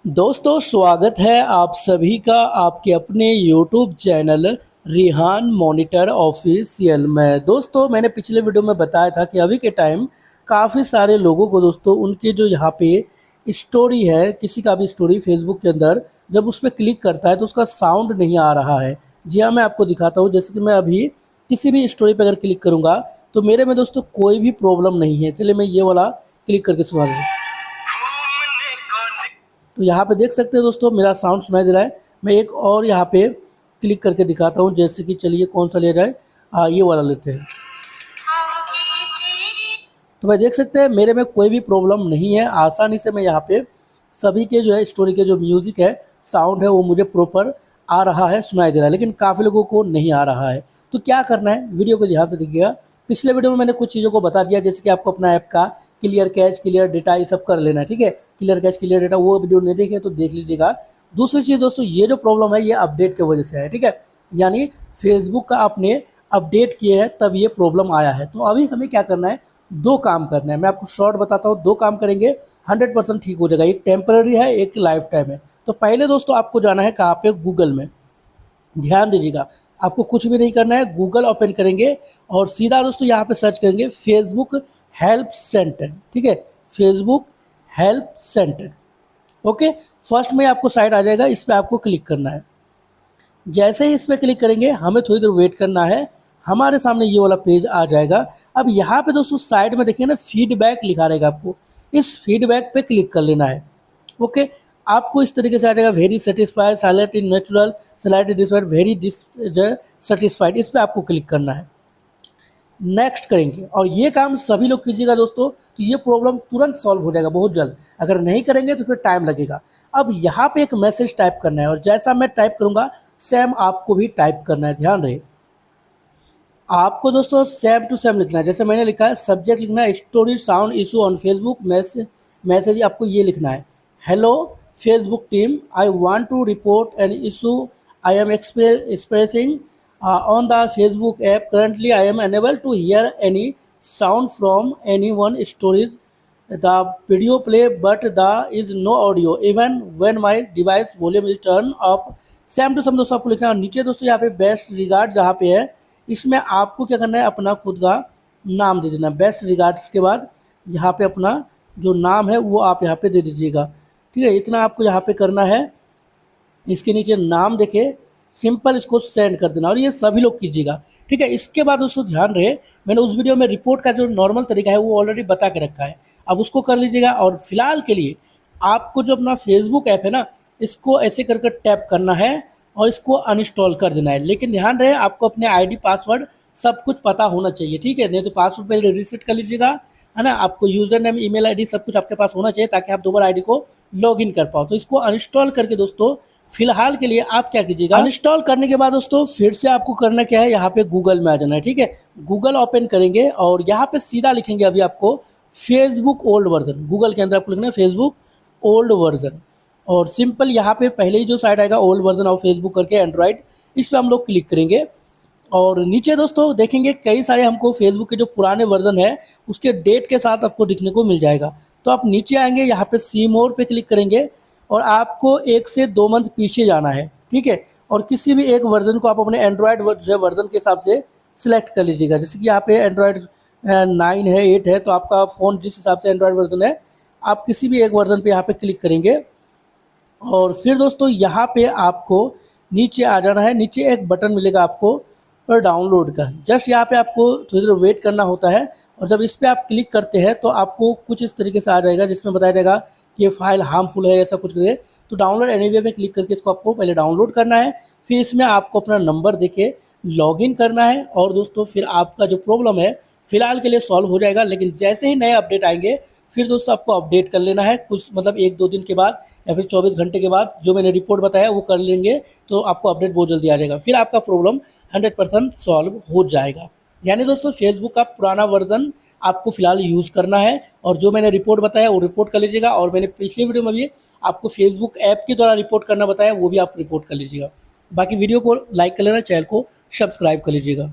दोस्तों स्वागत है आप सभी का आपके अपने YouTube channel Rihan monitor official में। दोस्तों मैंने पिछले वीडियो में बताया था कि अभी के टाइम काफ़ी सारे लोगों को दोस्तों उनके जो यहाँ पे स्टोरी है, किसी का भी स्टोरी फेसबुक के अंदर जब उस पर क्लिक करता है तो उसका साउंड नहीं आ रहा है। जी हाँ, मैं आपको दिखाता हूँ। जैसे कि मैं अभी किसी भी स्टोरी पर अगर क्लिक करूँगा तो मेरे में दोस्तों कोई भी प्रॉब्लम नहीं है। चलिए मैं ये वाला क्लिक करके सुना दूँ। तो यहाँ पे देख सकते हैं दोस्तों मेरा साउंड सुनाई दे रहा है। मैं एक और यहाँ पे क्लिक करके दिखाता हूँ। जैसे कि चलिए कौन सा ले जाए, ये वाला लेते हैं। तो भाई देख सकते हैं मेरे में कोई भी प्रॉब्लम नहीं है। आसानी से मैं यहाँ पे सभी के जो है स्टोरी के जो म्यूज़िक है, साउंड है, वो मुझे प्रॉपर आ रहा है, सुनाई दे रहा है। लेकिन काफ़ी लोगों को नहीं आ रहा है। तो क्या करना है, वीडियो को ध्यान से देखिएगा। पिछले वीडियो में मैंने कुछ चीज़ों को बता दिया, जैसे कि आपको अपना ऐप का क्लियर कैच, क्लियर डेटा ये सब कर लेना है। ठीक है, क्लियर कैच, क्लियर डेटा वो वीडियो नहीं देखे तो देख लीजिएगा। दूसरी चीज़ दोस्तों, ये जो प्रॉब्लम है ये अपडेट की वजह से है। ठीक है, यानी फेसबुक का आपने अपडेट किए हैं तब ये प्रॉब्लम आया है। तो अभी हमें क्या करना है, दो काम करना है। मैं आपको शॉर्ट बताता हूँ, दो काम करेंगे 100% ठीक हो जाएगा। एक टेम्पररी है, एक लाइफ टाइम है। तो पहले दोस्तों आपको जाना है कहाँ पे, गूगल में। ध्यान दीजिएगा, आपको कुछ भी नहीं करना है। गूगल ओपन करेंगे और सीधा दोस्तों यहाँ पे सर्च करेंगे फेसबुक हेल्प सेंटर। ठीक है, Facebook help centre. Okay, first में आपको साइट आ जाएगा, इस पर आपको क्लिक करना है। जैसे ही इस पर क्लिक करेंगे हमें थोड़ी देर वेट करना है, हमारे सामने ये वाला पेज आ जाएगा। अब यहाँ पे दोस्तों साइड में देखिए ना, फीडबैक लिखा रहेगा, आपको इस फीडबैक पे क्लिक कर लेना है। ओके, आपको इस तरीके से आ जाएगा, very satisfied, silent in natural, silent dissatisfied, very satisfied. इस पर आपको क्लिक करना है, नेक्स्ट करेंगे। और ये काम सभी लोग कीजिएगा दोस्तों, तो ये प्रॉब्लम तुरंत सॉल्व हो जाएगा बहुत जल्द। अगर नहीं करेंगे तो फिर टाइम लगेगा। अब यहाँ पे एक मैसेज टाइप करना है और जैसा मैं टाइप करूँगा सेम आपको भी टाइप करना है। ध्यान रहे, आपको दोस्तों सेम टू सेम लिखना है। जैसे मैंने लिखा है, सब्जेक्ट लिखना है story sound issue on Facebook, message आपको ये लिखना है, hello Facebook team, I want to report an issue I am expressing on the Facebook app. Currently, I am unable to hear any sound from anyone stories. The video play, but there is no audio even when my device volume is turned up. Same to same दोस्तों आपको लिखना है। नीचे दोस्तों यहाँ पे best regard जहाँ पे है, इसमें आपको क्या करना है, अपना खुद का नाम दे देना। बेस्ट रिगार्ड्स के बाद यहाँ पे अपना जो नाम है वो आप यहाँ पे दे दीजिएगा। ठीक है, इतना आपको यहाँ पे करना है। इसके नीचे नाम देखे, सिंपल इसको सेंड कर देना और ये सभी लोग कीजिएगा। ठीक है, इसके बाद दोस्तों ध्यान रहे, मैंने उस वीडियो में रिपोर्ट का जो नॉर्मल तरीका है वो ऑलरेडी बता के रखा है, अब उसको कर लीजिएगा। और फिलहाल के लिए आपको जो अपना फेसबुक ऐप है ना, इसको ऐसे करके टैप करना है और इसको अनइंस्टॉल कर देना है। लेकिन ध्यान रहे, आपको अपने आईडी पासवर्ड सब कुछ पता होना चाहिए। ठीक है, नहीं तो पासवर्ड पहले रीसेट कर लीजिएगा, है ना। आपको यूजर नेम, ईमेल आईडी सब कुछ आपके पास होना चाहिए ताकि आप दोबारा आईडी को लॉग इन कर पाओ। तो इसको अनइंस्टॉल करके दोस्तों फिलहाल के लिए आप क्या कीजिएगा, अनइंस्टॉल करने के बाद दोस्तों फिर से आपको करना क्या है, यहाँ पे गूगल में आ जाना है। ठीक है, गूगल ओपन करेंगे और यहाँ पे सीधा लिखेंगे अभी आपको फेसबुक ओल्ड वर्जन। गूगल के अंदर आपको लिखना है फेसबुक ओल्ड वर्जन और सिंपल यहाँ पे पहले ही जो साइट आएगा ओल्ड वर्जन ऑफ फेसबुक करके एंड्रॉइड, इस पर हम लोग क्लिक करेंगे। और नीचे दोस्तों देखेंगे कई सारे हमको फेसबुक के जो पुराने वर्जन है उसके डेट के साथ आपको दिखने को मिल जाएगा। तो आप नीचे आएंगे, यहाँ पे सी मोर पे क्लिक करेंगे और आपको 1 से 2 मंथ पीछे जाना है। ठीक है, और किसी भी एक वर्जन को आप अपने एंड्रॉयड वर्जन के हिसाब से सिलेक्ट कर लीजिएगा। जैसे कि यहाँ पे एंड्रॉयड 9 है, 8 है, तो आपका फ़ोन जिस हिसाब से एंड्रॉयड वर्जन है आप किसी भी एक वर्जन पे यहाँ पे क्लिक करेंगे। और फिर दोस्तों यहाँ पे आपको नीचे आ जाना है। नीचे एक बटन मिलेगा आपको और डाउनलोड का, जस्ट यहाँ पे आपको थोड़ी देर वेट करना होता है। और जब इस पर आप क्लिक करते हैं तो आपको कुछ इस तरीके से आ जाएगा जिसमें बताया जाएगा कि ये फाइल हार्मफुल है, ऐसा कुछ करिए। तो डाउनलोड एनीवे में क्लिक करके इसको आपको पहले डाउनलोड करना है, फिर इसमें आपको अपना नंबर देके लॉगिन करना है। और दोस्तों फिर आपका जो प्रॉब्लम है फिलहाल के लिए सॉल्व हो जाएगा। लेकिन जैसे ही नए अपडेट आएंगे फिर दोस्तों आपको अपडेट कर लेना है, कुछ मतलब 1-2 दिन के बाद या फिर 24 घंटे के बाद जो मैंने रिपोर्ट बताया वो कर लेंगे तो आपको अपडेट बहुत जल्दी आ जाएगा। फिर आपका प्रॉब्लम 100% सॉल्व हो जाएगा। यानी दोस्तों फेसबुक का पुराना वर्जन आपको फिलहाल यूज़ करना है और जो मैंने रिपोर्ट बताया वो रिपोर्ट कर लीजिएगा। और मैंने पिछले वीडियो में भी आपको फेसबुक ऐप के द्वारा रिपोर्ट करना बताया, वो भी आप रिपोर्ट कर लीजिएगा। बाकी वीडियो को लाइक कर लेना, चैनल को सब्सक्राइब कर लीजिएगा।